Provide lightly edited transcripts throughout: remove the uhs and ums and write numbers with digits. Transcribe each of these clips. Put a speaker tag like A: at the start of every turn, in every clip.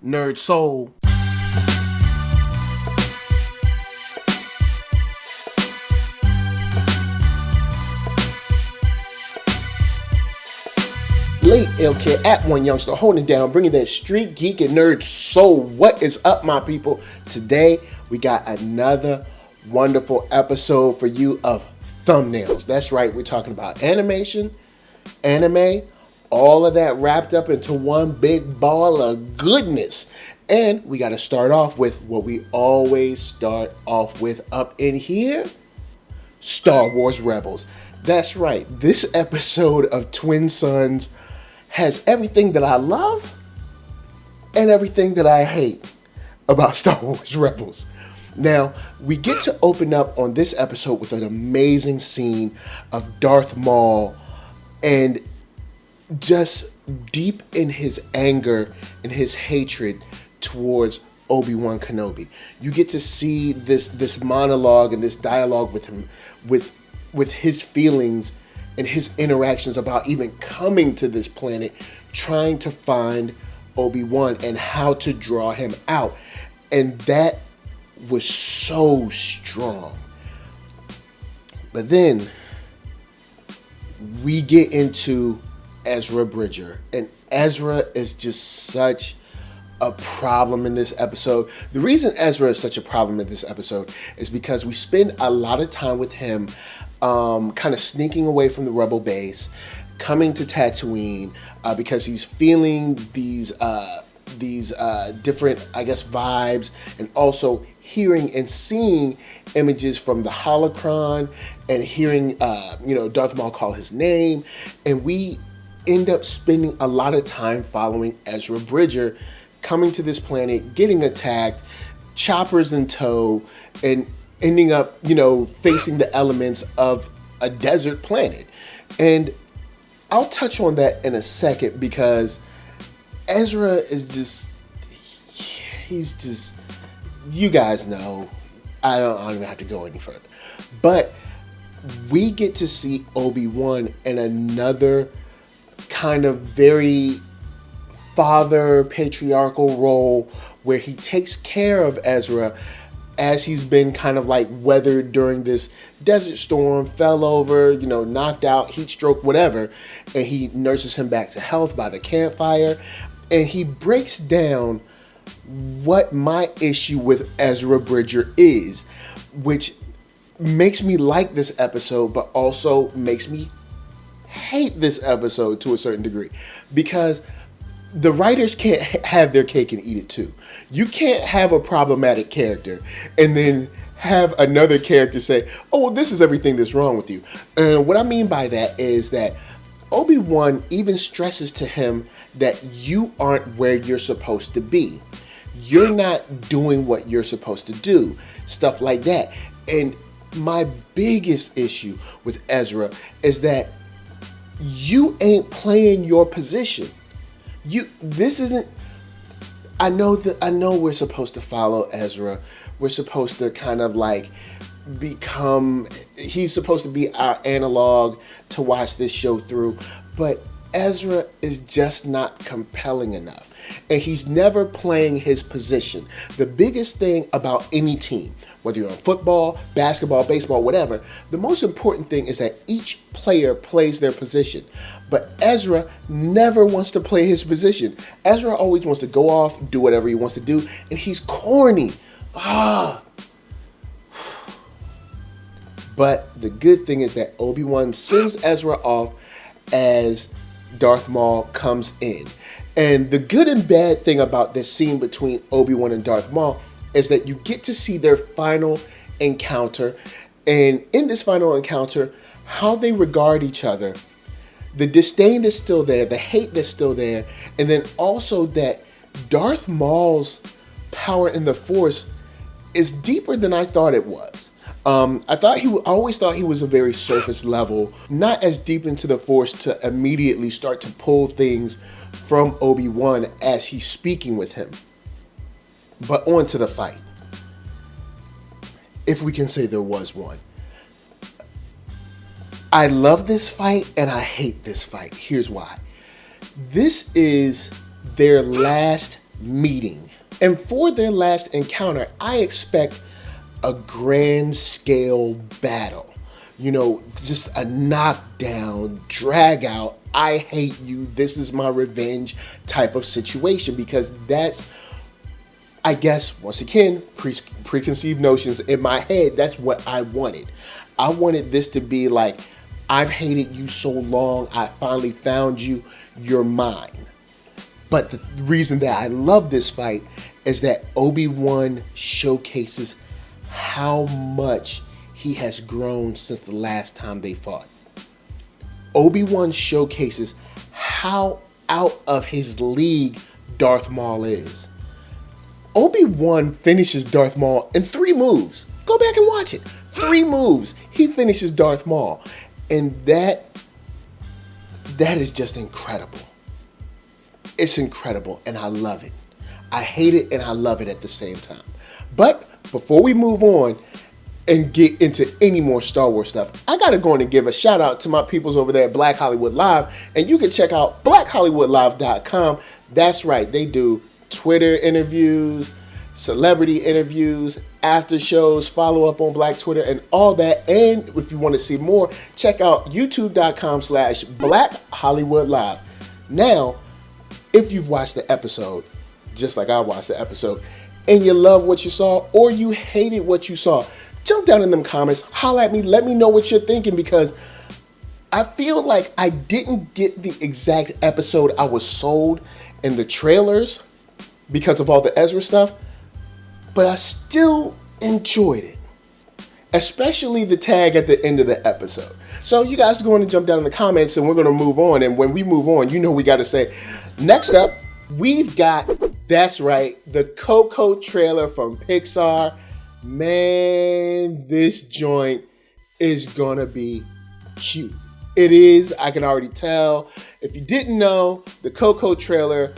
A: NERDSoul. Late LK at OneYoungsta, holding down, bringing that StreetGeek and NERDSoul. What is up, my people? Today, we got another wonderful episode for you of thumbnails. That's right, we're talking about animation, anime, all of that wrapped up into one big ball of goodness. And we got to start off with what we always start off with up in here, Star Wars Rebels. That's right, this episode of Twin Sons has everything that I love and everything that I hate about Star Wars Rebels. Now, we get to open up on this episode with an amazing scene of Darth Maul and just deep in his anger and his hatred towards Obi-Wan Kenobi. You get to see this monologue and this dialogue with him, with his feelings and his interactions about even coming to this planet, trying to find Obi-Wan and how to draw him out. And that was so strong. But then we get into Ezra Bridger, and Ezra is just such a problem in this episode. The reason Ezra is such a problem in this episode is because we spend a lot of time with him kind of sneaking away from the Rebel base, coming to Tatooine because he's feeling these different, I guess, vibes, and also hearing and seeing images from the holocron and hearing Darth Maul call his name. And we end up spending a lot of time following Ezra Bridger coming to this planet, getting attacked, choppers in tow, and ending up, facing the elements of a desert planet. And I'll touch on that in a second because Ezra is he's just, you guys know, I don't even have to go any further. But we get to see Obi-Wan in another kind of very father patriarchal role where he takes care of Ezra as he's been kind of like weathered during this desert storm, fell over, knocked out, heat stroke, whatever, and he nurses him back to health by the campfire. And he breaks down what my issue with Ezra Bridger is, which makes me like this episode, but also makes me hate this episode to a certain degree, because the writers can't have their cake and eat it too. You can't have a problematic character and then have another character say, oh, well, this is everything that's wrong with you. And what I mean by that is that Obi-Wan even stresses to him that you aren't where you're supposed to be. You're not doing what you're supposed to do. Stuff like that. And my biggest issue with Ezra is that you ain't playing your position. This isn't. I know we're supposed to follow Ezra. We're supposed to kind of like become. He's supposed to be our analog to watch this show through, but Ezra is just not compelling enough, and he's never playing his position. The biggest thing about any team, whether you're on football, basketball, baseball, whatever, the most important thing is that each player plays their position. But Ezra never wants to play his position. Ezra always wants to go off, do whatever he wants to do, and he's corny. But the good thing is that Obi-Wan sends Ezra off as Darth Maul comes in. And the good and bad thing about this scene between Obi-Wan and Darth Maul is that you get to see their final encounter. And in this final encounter, how they regard each other. The disdain that's still there, the hate that's still there, and then also that Darth Maul's power in the Force is deeper than I thought it was. I always thought he was a very surface level, not as deep into the Force to immediately start to pull things from Obi-Wan as he's speaking with him. But on to the fight, if we can say there was one. I love this fight and I hate this fight. Here's why. This is their last meeting. And for their last encounter, I expect a grand scale battle. You know, just a knockdown, drag out, I hate you, this is my revenge type of situation, because that's, I guess, once again, preconceived notions in my head, that's what I wanted. I wanted this to be like, I've hated you so long, I finally found you, you're mine. But the reason that I love this fight is that Obi-Wan showcases how much he has grown since the last time they fought. Obi-Wan showcases how out of his league Darth Maul is. Obi-Wan finishes Darth Maul in 3 moves. Go back and watch it. 3 moves. He finishes Darth Maul. And that is just incredible. It's incredible, and I love it. I hate it, and I love it at the same time. But before we move on and get into any more Star Wars stuff, I gotta go in and give a shout out to my peoples over there at Black Hollywood Live, and you can check out blackhollywoodlive.com. That's right, they do Twitter interviews, celebrity interviews, after shows, follow up on Black Twitter, and all that. And if you want to see more, check out youtube.com/blackhollywoodlive. Now, if you've watched the episode, just like I watched the episode, and you love what you saw, or you hated what you saw, jump down in them comments, holla at me, let me know what you're thinking, because I feel like I didn't get the exact episode I was sold in the trailers because of all the Ezra stuff, but I still enjoyed it, especially the tag at the end of the episode. So you guys go on and jump down in the comments, and we're going to move on. And when we move on, you know we got to say, next up, we've got, that's right, the Coco trailer from Pixar. Man, this joint is going to be cute. It is, I can already tell. If you didn't know, the Coco trailer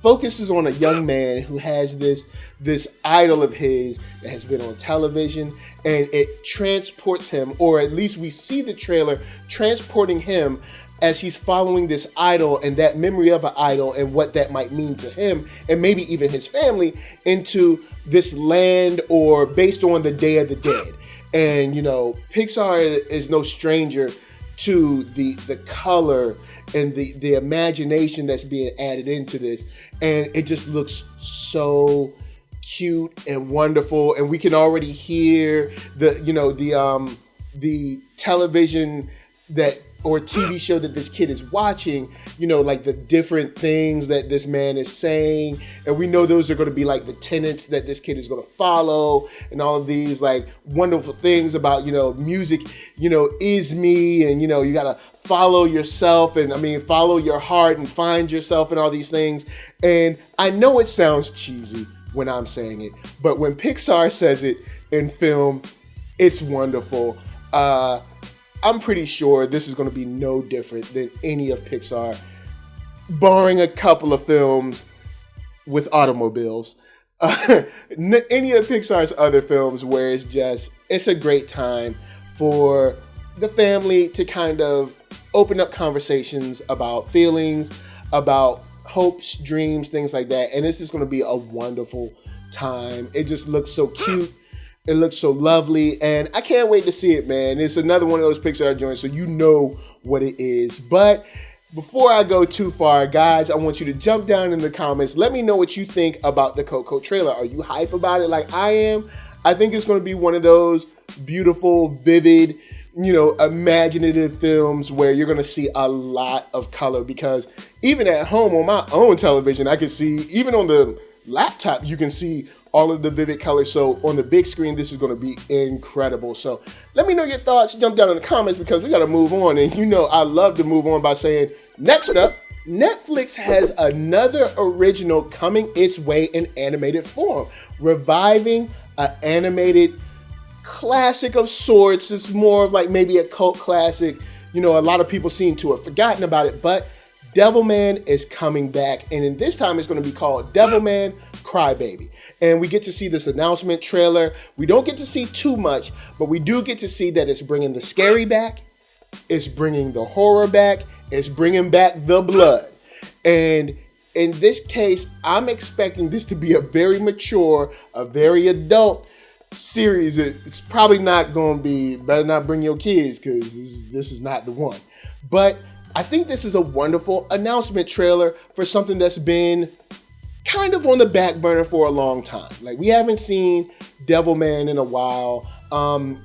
A: focuses on a young man who has this idol of his that has been on television, and it transports him, or at least we see the trailer transporting him as he's following this idol and that memory of an idol and what that might mean to him and maybe even his family into this land, or based on the Day of the Dead. And you know, Pixar is no stranger to the color and the imagination that's being added into this, and it just looks so cute and wonderful. And we can already hear the television that, or TV show that this kid is watching, you know, like the different things that this man is saying. And we know those are going to be like the tenets that this kid is going to follow, and all of these like wonderful things about, you know, music, you know, is me, and, you know, you got to follow yourself, and follow your heart and find yourself, and all these things. And I know it sounds cheesy when I'm saying it, but when Pixar says it in film, it's wonderful. I'm pretty sure this is going to be no different than any of Pixar, barring a couple of films with automobiles. Any of Pixar's other films where it's a great time for the family to kind of open up conversations about feelings, about hopes, dreams, things like that. And this is going to be a wonderful time. It just looks so cute. It looks so lovely, and I can't wait to see it, man. It's another one of those Pixar joints, so you know what it is. But before I go too far, guys, I want you to jump down in the comments. Let me know what you think about the Coco trailer. Are you hype about it like I am? I think it's going to be one of those beautiful, vivid, you know, imaginative films where you're going to see a lot of color, because even at home on my own television, I can see, even on the laptop, you can see all of the vivid colors. So on the big screen, this is going to be incredible. So let me know your thoughts. Jump down in the comments, because we got to move on. And you know, I love to move on by saying, next up, Netflix has another original coming its way in animated form, reviving an animated classic of sorts. It's more of like maybe a cult classic. You know, a lot of people seem to have forgotten about it, but Devilman is coming back, and in this time it's going to be called Devilman Crybaby. And we get to see this announcement trailer. We don't get to see too much, but we do get to see that it's bringing the scary back, it's bringing the horror back, it's bringing back the blood. And in this case, I'm expecting this to be a very mature, a very adult series. It's probably not going to be, better not bring your kids because this is not the one. But I think this is a wonderful announcement trailer for something that's been kind of on the back burner for a long time. Like, we haven't seen Devilman in a while.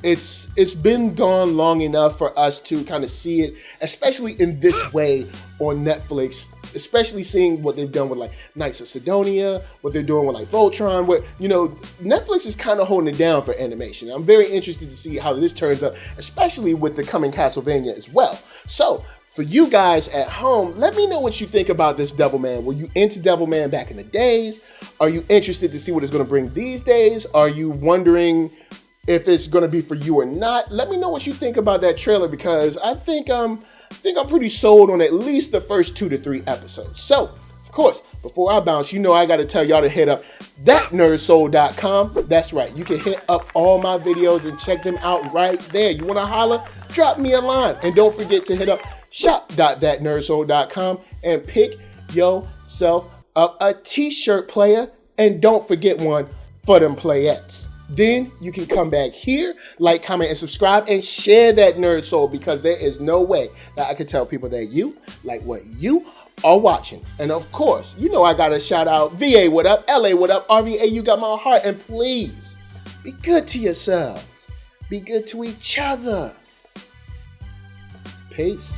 A: It's been gone long enough for us to kind of see it, especially in this way on Netflix, especially seeing what they've done with like Knights of Sidonia, what they're doing with like Voltron, where, you know, Netflix is kind of holding it down for animation. I'm very interested to see how this turns out, especially with the coming Castlevania as well. So, for you guys at home, let me know what you think about this Devilman. Were you into Devilman back in the days? Are you interested to see what it's going to bring these days? Are you wondering if it's going to be for you or not? Let me know what you think about that trailer, because I think I'm pretty sold on at least the first 2 to 3 episodes. So, of course, before I bounce, you know I got to tell y'all to hit up ThatNERDSoul.com. That's right. You can hit up all my videos and check them out right there. You want to holler? Drop me a line. And don't forget to hit up shop.thatnerdsoul.com and pick yourself up a t-shirt, player, and don't forget one for them playettes. Then you can come back here, like, comment, and subscribe, and share that Nerd Soul, because there is no way that I can tell people that you like what you are watching. And of course, you know I gotta shout out VA, what up? LA, what up? RVA, you got my heart. And please, be good to yourselves. Be good to each other. Peace.